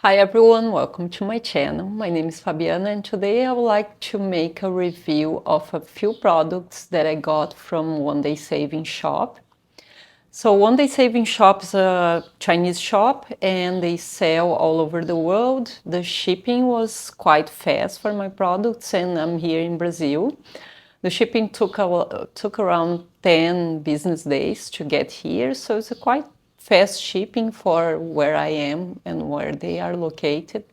Hi everyone, welcome to my channel. My name is Fabiana and today I would like to make a review of a few products that I got from One Day Saving Shop. So One Day Saving Shop is a Chinese shop and they sell all over the world. The shipping was quite fast for my products and I'm here in Brazil. The shipping took around 10 business days to get here, so it's a quite fast shipping for where I am and where they are located.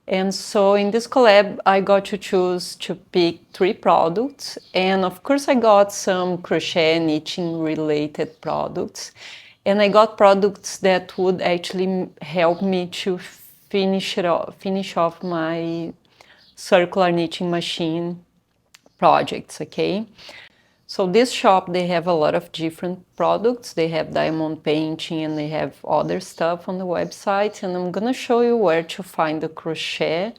And so in this collab, I got to choose to pick 3 products. And of course, I got some crochet and knitting related products. And I got products that would actually help me to finish off my circular knitting machine projects, okay? So this shop, they have a lot of different products. They have diamond painting and they have other stuff on the website. And I'm gonna show you where to find the crochet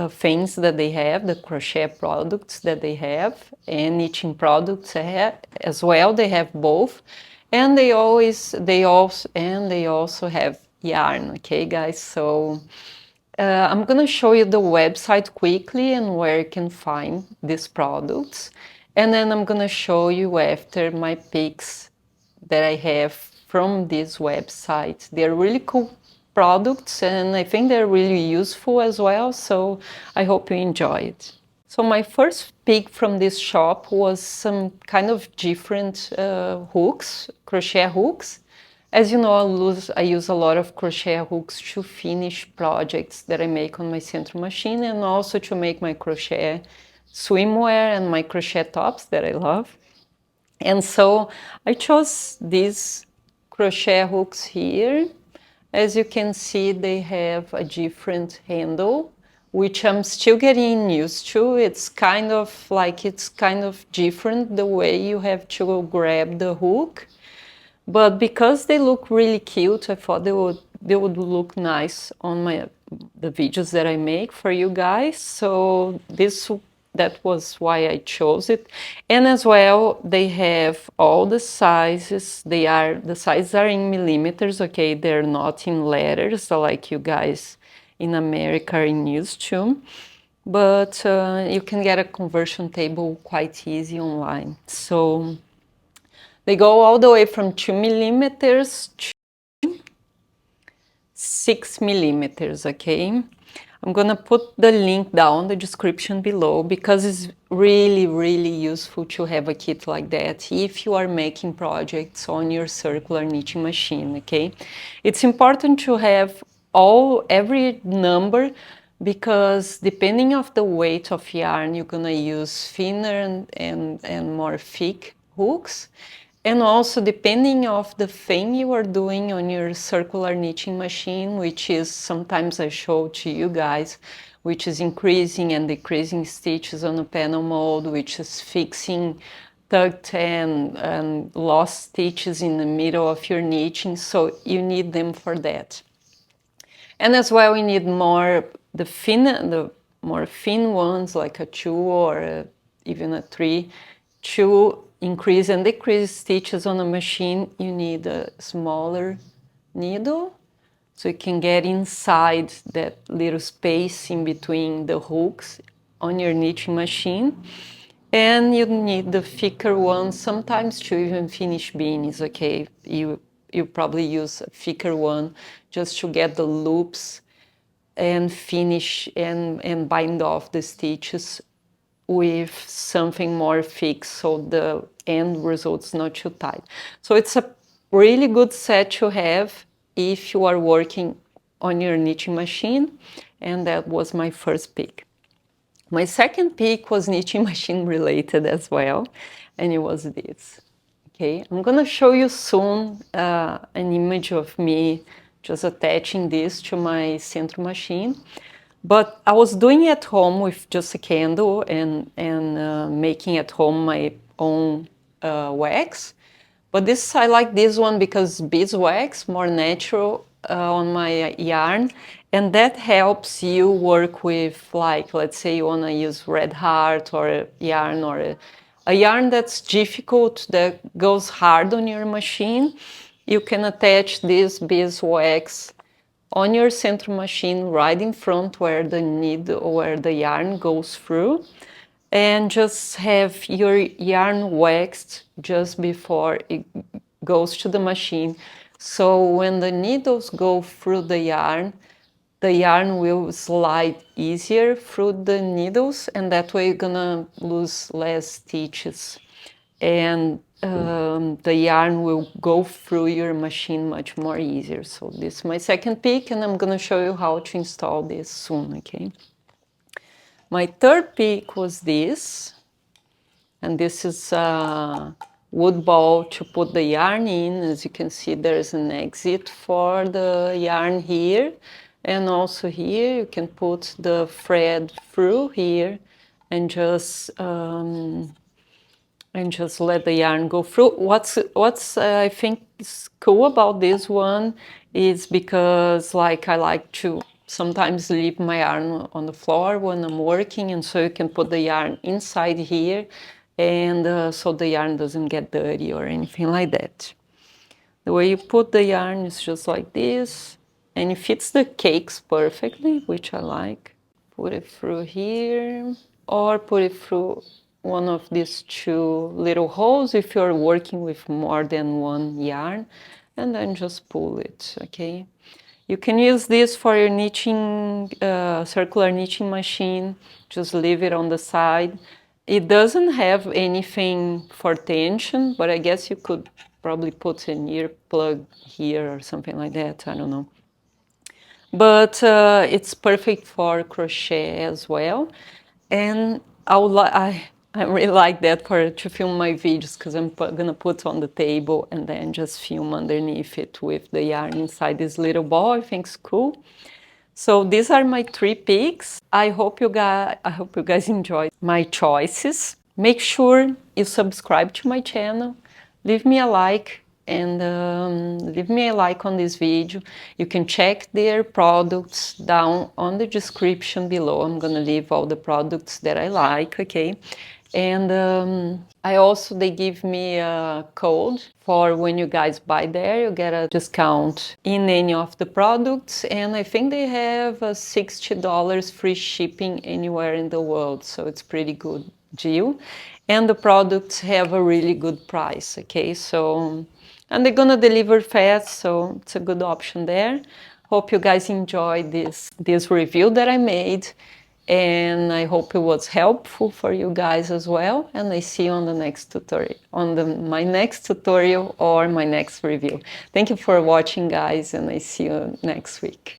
things that they have, the crochet products that they have, and knitting products as well. They have both. And they also have yarn, okay guys? So I'm gonna show you the website quickly and where you can find these products. And then I'm gonna show you after my picks that I have from this website. They're really cool products and I think they're really useful as well, so I hope you enjoy it. So my first pick from this shop was some kind of different hooks, crochet hooks. As you know, I use a lot of crochet hooks to finish projects that I make on my central machine and also to make my crochet swimwear and my crochet tops that I love. And so I chose these crochet hooks here. As you can see, they have a different handle, which I'm still getting used to. It's kind of different the way you have to grab the hook. But because they look really cute, I thought they would look nice on the videos that I make for you guys. So that was why I chose it. And as well, they have all the sizes. The sizes are in millimeters, okay? They're not in letters like you guys in America are used to. But you can get a conversion table quite easy online. So they go all the way from 2 millimeters to 6 millimeters, okay? I'm gonna put the link down the description below because it's really, really useful to have a kit like that if you are making projects on your circular knitting machine, okay? It's important to have every number because depending of the weight of yarn, you're gonna use thinner and more thick hooks. And also depending of the thing you are doing on your circular knitting machine, which is sometimes I show to you guys, which is increasing and decreasing stitches on a panel mold, which is fixing tucked and lost stitches in the middle of your knitting. So you need them for that. And as well, we need the more thin ones, like a 2 or even a 3, to increase and decrease stitches on a machine. You need a smaller needle, so you can get inside that little space in between the hooks on your knitting machine. And you need the thicker ones, sometimes to even finish beanies, okay? You probably use a thicker one just to get the loops and finish and bind off the stitches with something more fixed so the end result's not too tight. So it's a really good set to have if you are working on your knitting machine, and that was my first pick. My second pick was knitting machine related as well, and it was this. Okay, I'm gonna show you soon an image of me just attaching this to my central machine. But I was doing it at home with just a candle and making at home my own wax. But I like this one because beeswax, more natural on my yarn. And that helps you work with, like, let's say you want to use red heart or a yarn or a yarn that's difficult, that goes hard on your machine. You can attach this beeswax on your center machine right in front where the needle, where the yarn goes through, and just have your yarn waxed just before it goes to the machine. So when the needles go through the yarn will slide easier through the needles, and that way you're gonna lose less stitches. And the yarn will go through your machine much more easier. So this is my second pick, and I'm gonna show you how to install this soon, okay? My third pick was this, and this is a wood ball to put the yarn in. As you can see, there's an exit for the yarn here, and also here you can put the thread through here and just let the yarn go through. What's I think is cool about this one is because like I like to sometimes leave my yarn on the floor when I'm working, and so you can put the yarn inside here, and so the yarn doesn't get dirty or anything like that. The way you put the yarn is just like this, and it fits the cakes perfectly, which I like. Put it through here, or put it through one of these two little holes if you're working with more than one yarn, and then just pull it, okay? You can use this for your knitting, circular knitting machine. Just leave it on the side. It doesn't have anything for tension, but I guess you could probably put an ear plug here or something like that, I don't know. But it's perfect for crochet as well. And I really like that to film my videos, because I'm gonna put on the table and then just film underneath it with the yarn inside this little ball. I think it's cool. So these are my 3 picks. I hope you guys enjoyed my choices. Make sure you subscribe to my channel. Leave me a like, and leave me a like on this video. You can check their products down on the description below. I'm gonna leave all the products that I like, okay? And they give me a code for when you guys buy there, you get a discount in any of the products. And I think they have a $60 free shipping anywhere in the world. So it's pretty good deal. And the products have a really good price, okay? So, and they're gonna deliver fast, so it's a good option there. Hope you guys enjoyed this review that I made, and I hope it was helpful for you guys as well. And I see you on the next tutorial, my next tutorial or my next review. Thank you for watching, guys, and I see you next week.